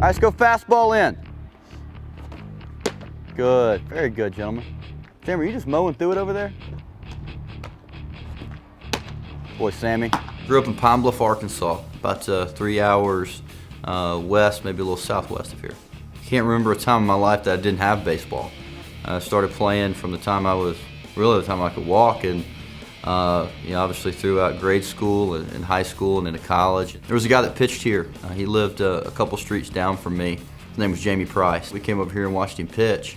right, let's go fastball in. Good, very good, gentlemen. Sam, are you just mowing through it over there? Boy, Sammy. Grew up in Pine Bluff, Arkansas, about 3 hours west, maybe a little southwest of here. Can't remember a time in my life that I didn't have baseball. I started playing from the time I could walk, and obviously throughout grade school and high school and into college. There was a guy that pitched here. He lived a couple streets down from me. His name was Jamie Price. We came over here and watched him pitch,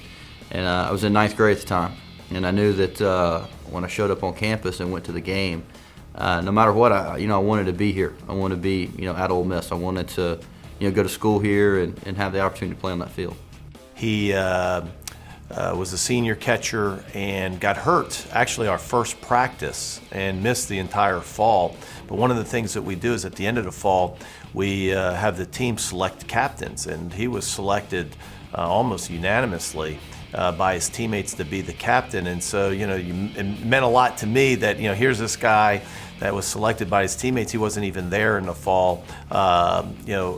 and I was in 9th grade at the time. And I knew that when I showed up on campus and went to the game, no matter what, I wanted to be here. I wanted to be, at Ole Miss. I wanted to, go to school here and have the opportunity to play on that field. He was a senior catcher and got hurt actually our first practice and missed the entire fall. But one of the things that we do is at the end of the fall, we have the team select captains, and he was selected almost unanimously by his teammates to be the captain. And so, it meant a lot to me that, here's this guy that was selected by his teammates. He wasn't even there in the fall,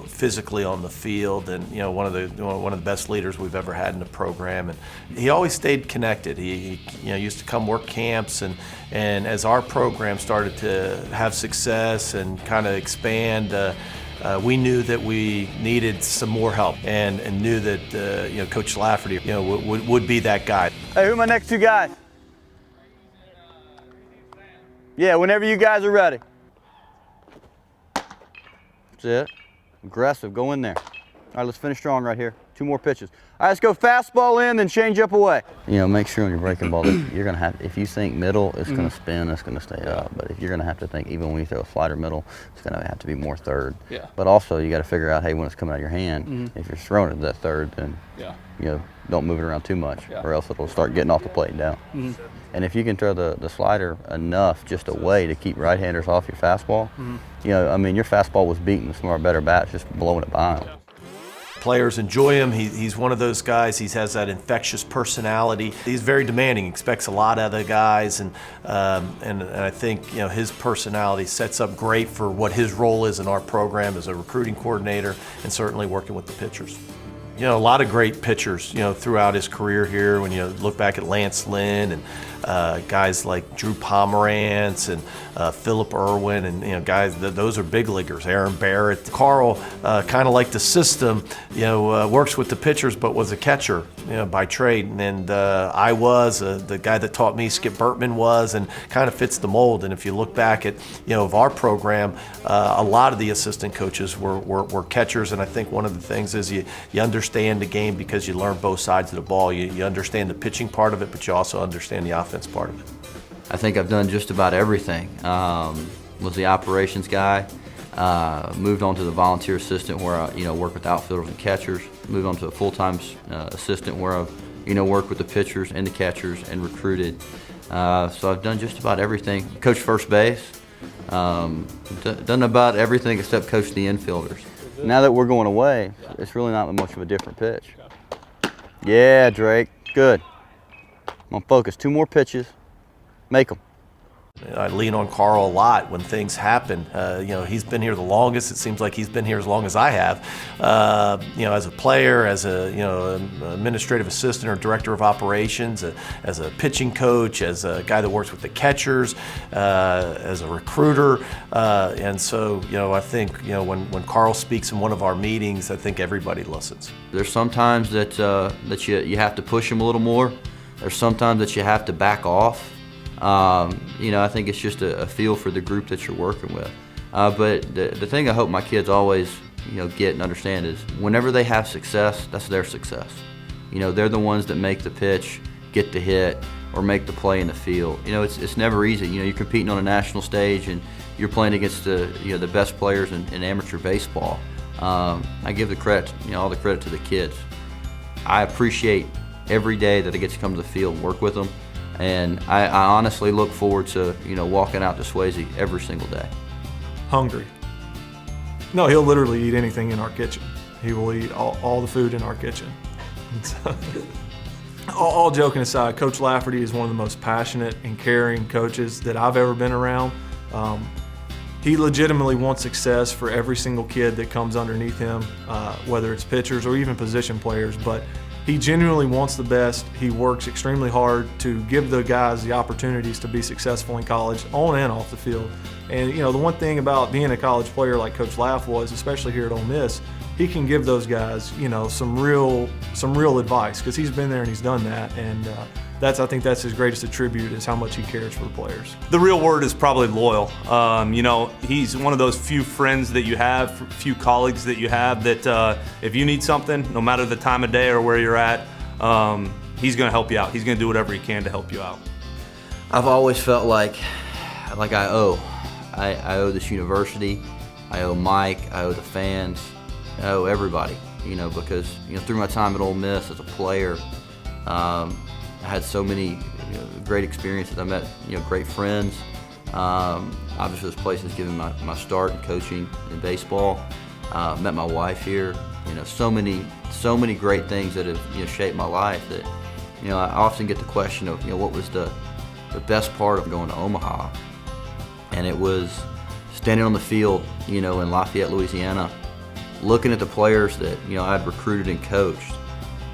physically on the field, and one of the best leaders we've ever had in the program. And he always stayed connected. He used to come work camps, and as our program started to have success and kind of expand, we knew that we needed some more help, and knew that Coach Lafferty would be that guy. Hey, who are my next two guys? Yeah, whenever you guys are ready. That's it. Aggressive, go in there. All right, let's finish strong right here. 2 more pitches. All right, let's go fastball in, then change up away. Make sure on your breaking ball that you're gonna have, if you think middle, it's gonna spin, it's gonna stay up. But if you're gonna have to think, even when you throw a slider middle, it's gonna have to be more third. Yeah. But also, you gotta figure out, hey, when it's coming out of your hand, if you're throwing it to that third, then don't move it around too much, or else it'll start getting off the plate and down. And if you can throw the slider enough just away to keep right-handers off your fastball, your fastball was beating the smaller, better bats, just blowing it by them. Players enjoy him. He's one of those guys. He has that infectious personality. He's very demanding. Expects a lot out of the guys, and I think his personality sets up great for what his role is in our program as a recruiting coordinator, and certainly working with the pitchers. A lot of great pitchers, throughout his career here. When you look back at Lance Lynn and guys like Drew Pomerantz and Philip Irwin, and guys, those are big leaguers. Aaron Barrett. Carl, kind of like the system, works with the pitchers, but was a catcher, by trade. And I was the guy that taught me. Skip Burtman was, and kind of fits the mold. And if you look back at of our program, a lot of the assistant coaches were catchers. And I think one of the things is you understand the game because you learn both sides of the ball. You understand the pitching part of it, but you also understand the offense part of it. I think I've done just about everything. Was the operations guy, moved on to the volunteer assistant where I work with outfielders and catchers, moved on to a full-time assistant where I've worked with the pitchers and the catchers and recruited. So I've done just about everything. Coached first base, done about everything except coach the infielders. Now that we're going away, it's really not much of a different pitch. Yeah, Drake, good. I'm gonna focus. 2 more pitches, make them. I lean on Carl a lot when things happen. He's been here the longest. It seems like he's been here as long as I have. As a player, as an administrative assistant or director of operations, as a pitching coach, as a guy that works with the catchers, as a recruiter. And so, I think, when Carl speaks in one of our meetings, I think everybody listens. There's sometimes that you have to push him a little more. There's sometimes that you have to back off. I think it's just a feel for the group that you're working with. But the thing I hope my kids always, get and understand is whenever they have success, that's their success. They're the ones that make the pitch, get the hit, or make the play in the field. It's never easy. You're competing on a national stage and you're playing against the best players in amateur baseball. I give the credit, all the credit to the kids. I appreciate every day that I get to come to the field and work with them. And I honestly look forward to, walking out to Swayze every single day. Hungry. No, he'll literally eat anything in our kitchen. He will eat all the food in our kitchen. And so, all joking aside, Coach Lafferty is one of the most passionate and caring coaches that I've ever been around. he legitimately wants success for every single kid that comes underneath him, whether it's pitchers or even position players. But he genuinely wants the best. He works extremely hard to give the guys the opportunities to be successful in college, on and off the field. And the one thing about being a college player like Coach Laff was, especially here at Ole Miss, he can give those guys, some real advice, because he's been there and he's done that. And I think that's his greatest attribute, is how much he cares for the players. The real word is probably loyal. He's one of those few friends that you have, few colleagues that you have that if you need something, no matter the time of day or where you're at, he's going to help you out. He's going to do whatever he can to help you out. I've always felt like I owe. I owe this university. I owe Mike. I owe the fans. I owe everybody. Because through my time at Ole Miss as a player, I had so many great experiences. I met great friends. Obviously, this place has given my start in coaching in baseball. Met my wife here. So many great things that have shaped my life. That I often get the question of what was the best part of going to Omaha, and it was standing on the field in Lafayette, Louisiana, looking at the players that I'd recruited and coached,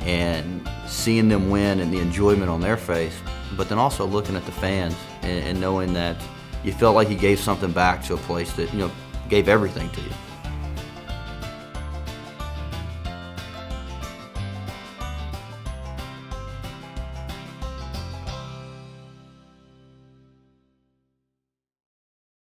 and seeing them win and the enjoyment on their face, but then also looking at the fans and knowing that you felt like you gave something back to a place that gave everything to you.